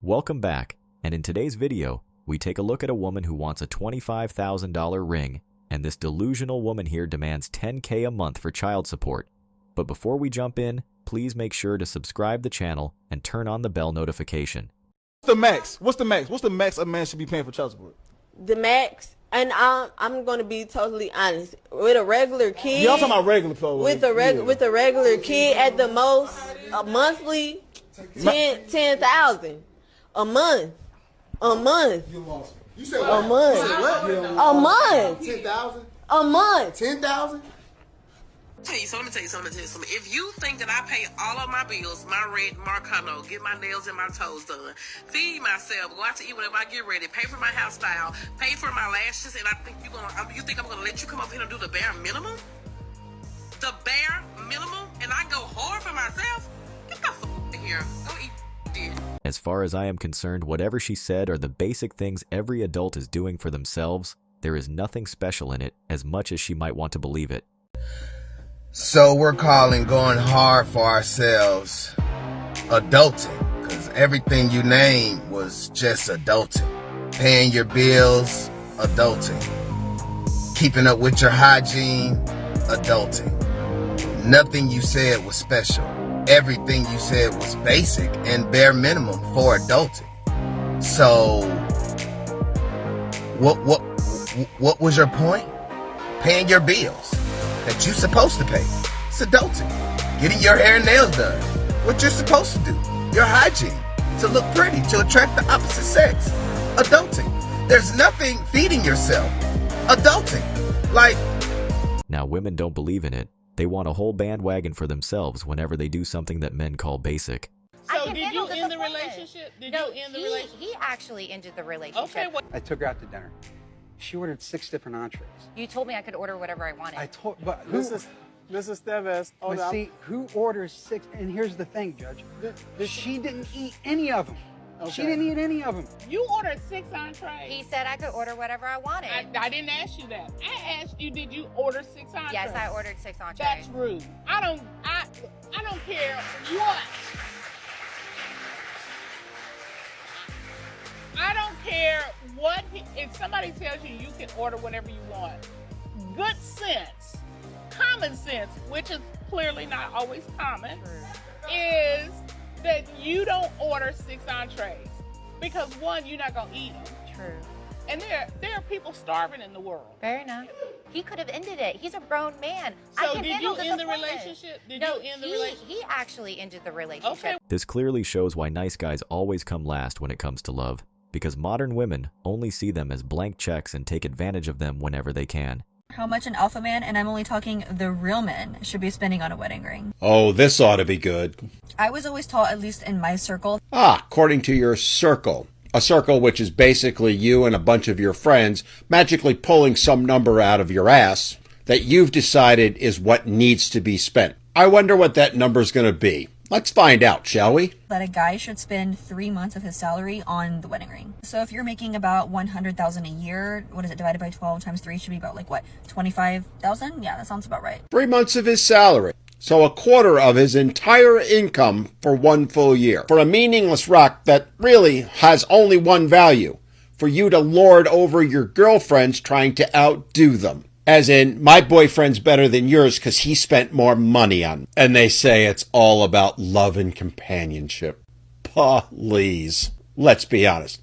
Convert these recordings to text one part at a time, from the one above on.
Welcome back, and in today's video, we take a look at a woman who wants a $25,000 ring, and this delusional woman here demands $10K a month for child support. But before we jump in, please make sure to subscribe the channel and turn on the bell notification. What's the max? What's the max? What's the max a man should be paying for child support? The max, and I'm gonna be totally honest. With a regular kid, Yeah, I'm talking about regular folks. with a regular kid, at the most, a monthly, 10,000 a month. A month. You lost me. You said A what? month. You said what? A month. 10,000? A month. 10,000? Let me tell you something. If you think that I pay all of my bills, my rent, my condo, get my nails and my toes done, feed myself, go out to eat whenever I get ready, pay for my hairstyle, pay for my lashes, and you think I'm gonna let you come up here and do the bare minimum? The bare minimum, and I go hard for myself? Get the f out of here. Go eat shit. As far as I am concerned, whatever she said are the basic things every adult is doing for themselves. There is nothing special in it, as much as she might want to believe it. So we're calling going hard for ourselves adulting, because everything you named was just adulting. Paying your bills, adulting. Keeping up with your hygiene, adulting. Nothing you said was special. Everything you said was basic and bare minimum for adulting. So what was your point? Paying your bills that you're supposed to pay. It's adulting. Getting your hair and nails done. What you're supposed to do. Your hygiene. To look pretty. To attract the opposite sex. Adulting. There's nothing feeding yourself. Adulting. Like... Now, women don't believe in it. They want a whole bandwagon for themselves whenever they do something that men call basic. So did you end the relationship? He actually ended the relationship. Okay, what? I took her out to dinner. She ordered 6 different entrees. You told me I could order whatever I wanted. I told, but who, Mrs. Teves, but see, who orders 6? And here's the thing, Judge. She didn't eat any of them. Okay. She didn't eat any of them. You ordered 6 entrees. He said I could order whatever I wanted. I didn't ask you that. I asked you, did you order 6 entrees? Yes, I ordered 6 entrees. That's rude. I don't care what. I don't care what, if somebody tells you you can order whatever you want, good sense, common sense, which is clearly not always common, is that you don't order 6 entrees. Because one, you're not gonna eat them. True. And there are people starving in the world. Fair enough. He could have ended it. He's a grown man. So did you end the relationship? He actually ended the relationship. Okay. This clearly shows why nice guys always come last when it comes to love, because modern women only see them as blank checks and take advantage of them whenever they can. How much an alpha man, and I'm only talking the real men, should be spending on a wedding ring. Oh, this ought to be good. I was always taught, at least in my circle. According to your circle. A circle which is basically you and a bunch of your friends magically pulling some number out of your ass that you've decided is what needs to be spent. I wonder what that number's going to be. Let's find out, shall we? That a guy should spend 3 months of his salary on the wedding ring. So if you're making about $100,000 a year, what is it, divided by 12 times 3 should be about, like, what, 25,000? Yeah, that sounds about right. 3 months of his salary. So a quarter of his entire income for 1 full year. For a meaningless rock that really has only one value. For you to lord over your girlfriends trying to outdo them. As in, my boyfriend's better than yours because he spent more money on. And they say it's all about love and companionship. Please. Let's be honest.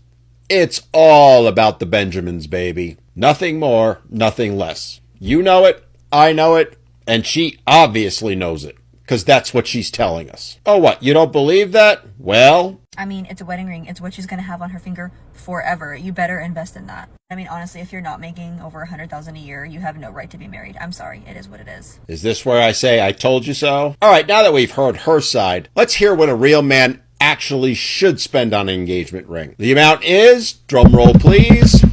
It's all about the Benjamins, baby. Nothing more, nothing less. You know it, I know it, and she obviously knows it. Because that's what she's telling us. Oh, what? You don't believe that? Well... I mean, it's a wedding ring. It's what she's going to have on her finger forever. You better invest in that. I mean, honestly, if you're not making over $100,000 a year, you have no right to be married. I'm sorry. It is what it is. Is this where I say I told you so? All right, now that we've heard her side, let's hear what a real man actually should spend on an engagement ring. The amount is, drum roll please,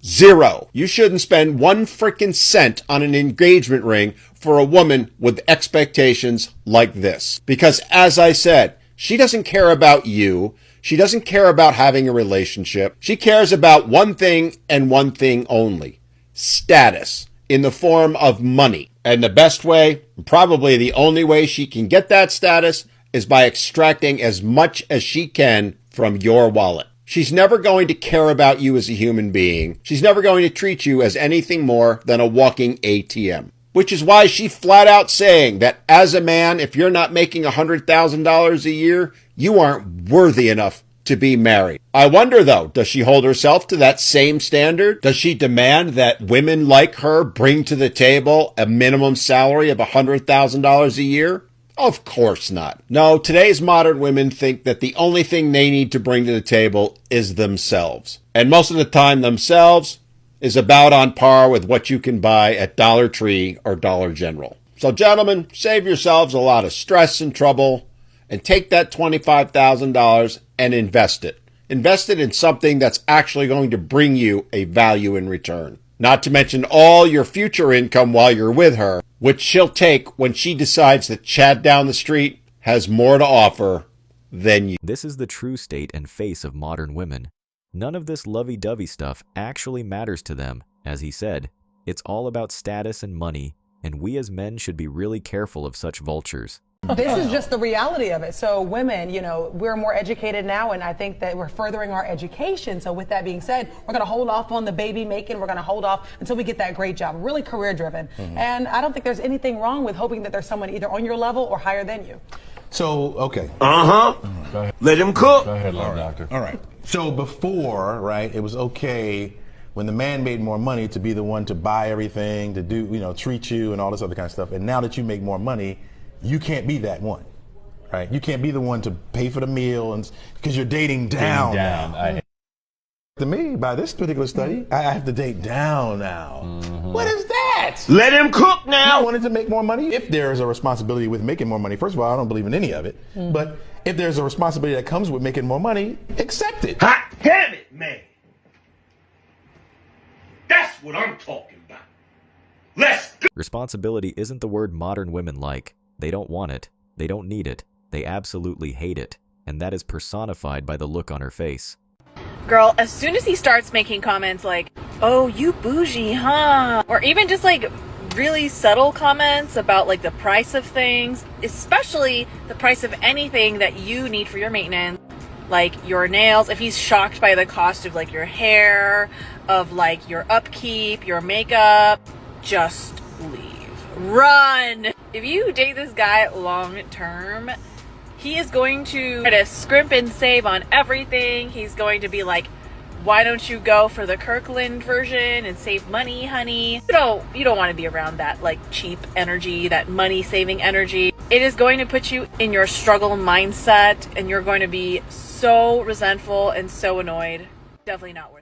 0. You shouldn't spend 1 frickin' cent on an engagement ring for a woman with expectations like this. Because as I said, she doesn't care about you. She doesn't care about having a relationship. She cares about one thing and one thing only. Status. In the form of money. And the best way, probably the only way she can get that status, is by extracting as much as she can from your wallet. She's never going to care about you as a human being. She's never going to treat you as anything more than a walking ATM. Which is why she's flat out saying that as a man, if you're not making $100,000 a year, you aren't worthy enough to be married. I wonder though, does she hold herself to that same standard? Does she demand that women like her bring to the table a minimum salary of $100,000 a year? Of course not. No, today's modern women think that the only thing they need to bring to the table is themselves. And most of the time, themselves is about on par with what you can buy at Dollar Tree or Dollar General. So gentlemen, save yourselves a lot of stress and trouble and take that $25,000 and invest it. Invest it in something that's actually going to bring you a value in return. Not to mention all your future income while you're with her, which she'll take when she decides that Chad down the street has more to offer than you. This is the true state and face of modern women. None of this lovey-dovey stuff actually matters to them. As he said, it's all about status and money, and we as men should be really careful of such vultures. This is just the reality of it. So women, you know, we're more educated now, and I think that we're furthering our education. So with that being said, we're going to hold off on the baby making. We're going to hold off until we get that great job. We're really career driven. And I don't think there's anything wrong with hoping that there's someone either on your level or higher than you. So, okay. Go ahead. Let him cook. Go ahead, doctor. All right. So before, right, it was okay when the man made more money to be the one to buy everything, to do, you know, treat you and all this other kind of stuff. And now that you make more money, you can't be that one, right? You can't be the one to pay for the meal and because you're dating down. To me, by this particular study, I have to date down now. What is that? Let him cook now. I wanted to make more money. If there's a responsibility with making more money, first of all, I don't believe in any of it. But if there's a responsibility that comes with making more money, accept it. Hot damn it, man. That's what I'm talking about. Let's go. Responsibility isn't the word modern women like. They don't want it. They don't need it. They absolutely hate it. And that is personified by the look on her face. Girl, as soon as he starts making comments like, oh, you bougie, huh? Or even just like really subtle comments about like the price of things, especially the price of anything that you need for your maintenance, like your nails. If he's shocked by the cost of like your hair, of like your upkeep, your makeup, just leave. Run! If you date this guy long term, he is going to try to scrimp and save on everything. He's going to be like, why don't you go for the Kirkland version and save money, honey? You don't want to be around that like cheap energy, that money saving energy. It is going to put you in your struggle mindset and you're going to be so resentful and so annoyed. Definitely not worth it.